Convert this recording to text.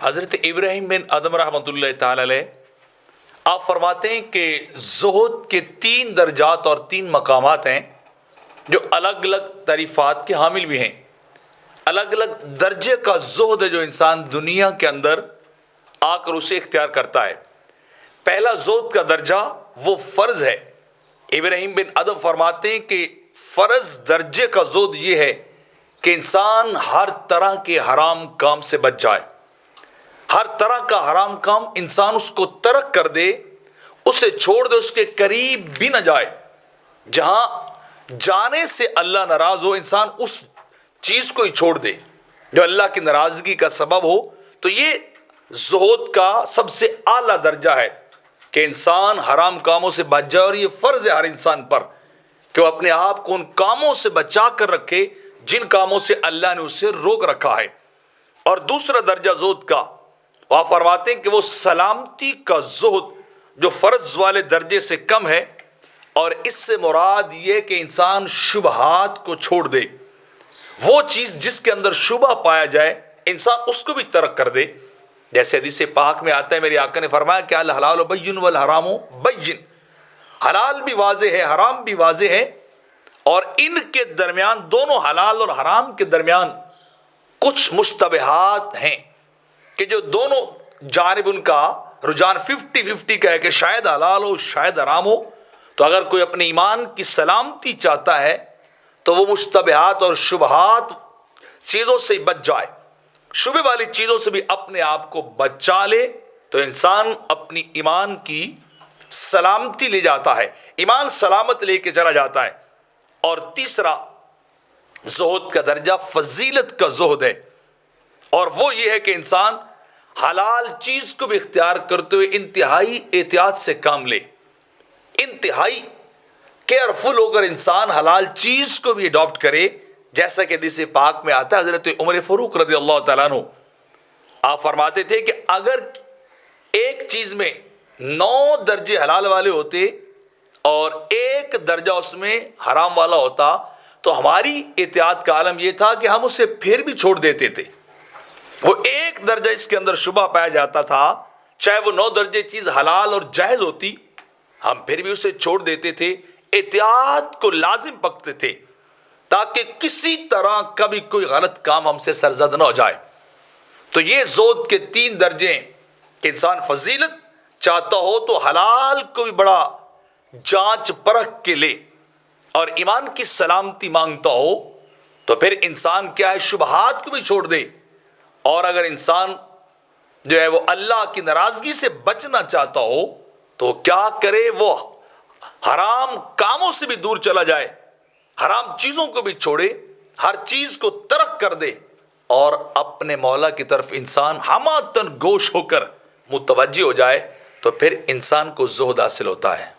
حضرت ابراہیم بن ادم رحمۃ اللہ تعالی علیہ آپ فرماتے ہیں کہ زہد کے 3 درجات اور 3 مقامات ہیں جو الگ الگ تعریفات کے حامل بھی ہیں. الگ الگ درجے کا زہد ہے جو انسان دنیا کے اندر آ کر اسے اختیار کرتا ہے. پہلا زہد کا درجہ وہ فرض ہے. ابراہیم بن ادم فرماتے ہیں کہ فرض درجے کا زہد یہ ہے کہ انسان ہر طرح کے حرام کام سے بچ جائے. ہر طرح کا حرام کام انسان اس کو ترک کر دے، اسے چھوڑ دے، اس کے قریب بھی نہ جائے. جہاں جانے سے اللہ ناراض ہو انسان اس چیز کو ہی چھوڑ دے جو اللہ کی ناراضگی کا سبب ہو. تو یہ زہد کا سب سے اعلیٰ درجہ ہے کہ انسان حرام کاموں سے بچ جائے، اور یہ فرض ہے ہر انسان پر کہ وہ اپنے آپ کو ان کاموں سے بچا کر رکھے جن کاموں سے اللہ نے اسے روک رکھا ہے. اور دوسرا درجہ زہد کا وہ فرماتے ہیں کہ وہ سلامتی کا زہد جو فرض والے درجے سے کم ہے، اور اس سے مراد یہ کہ انسان شبہات کو چھوڑ دے. وہ چیز جس کے اندر شبہ پایا جائے انسان اس کو بھی ترک کر دے. جیسے حدیث پاک میں آتا ہے، میرے آقا نے فرمایا کہ الحلال بین والحرام بین، حلال بھی واضح ہے، حرام بھی واضح ہے، اور ان کے درمیان، دونوں حلال اور حرام کے درمیان کچھ مشتبہات ہیں کہ جو دونوں جانب ان کا رجحان 50-50 کا ہے کہ شاید حلال ہو شاید حرام ہو. تو اگر کوئی اپنے ایمان کی سلامتی چاہتا ہے تو وہ مشتبہات اور شبہات چیزوں سے بچ جائے، شبہ والی چیزوں سے بھی اپنے آپ کو بچا لے، تو انسان اپنی ایمان کی سلامتی لے جاتا ہے، ایمان سلامت لے کے چلا جاتا ہے. اور تیسرا زہد کا درجہ فضیلت کا زہد ہے، اور وہ یہ ہے کہ انسان حلال چیز کو بھی اختیار کرتے ہوئے انتہائی احتیاط سے کام لے. انتہائی کیئرفل ہو کر انسان حلال چیز کو بھی اڈاپٹ کرے. جیسا کہ حدیث پاک میں آتا ہے، حضرت عمر فاروق رضی اللہ تعالیٰ عنہ آپ فرماتے تھے کہ اگر ایک چیز میں 9 درجے حلال والے ہوتے اور 1 درجہ اس میں حرام والا ہوتا تو ہماری احتیاط کا عالم یہ تھا کہ ہم اسے پھر بھی چھوڑ دیتے تھے. وہ 1 درجہ اس کے اندر شبہ پایا جاتا تھا، چاہے وہ 9 درجے چیز حلال اور جائز ہوتی، ہم پھر بھی اسے چھوڑ دیتے تھے. احتیاط کو لازم پکتے تھے تاکہ کسی طرح کبھی کوئی غلط کام ہم سے سرزد نہ ہو جائے. تو یہ زہد کے 3 درجے ہیں کہ انسان فضیلت چاہتا ہو تو حلال کو بھی بڑا جانچ پرکھ کے لے، اور ایمان کی سلامتی مانگتا ہو تو پھر انسان کیا ہے، شبہات کو بھی چھوڑ دے. اور اگر انسان جو ہے وہ اللہ کی ناراضگی سے بچنا چاہتا ہو تو کیا کرے، وہ حرام کاموں سے بھی دور چلا جائے، حرام چیزوں کو بھی چھوڑے، ہر چیز کو ترک کر دے، اور اپنے مولا کی طرف انسان ہماتن گوش ہو کر متوجہ ہو جائے. تو پھر انسان کو زہد حاصل ہوتا ہے.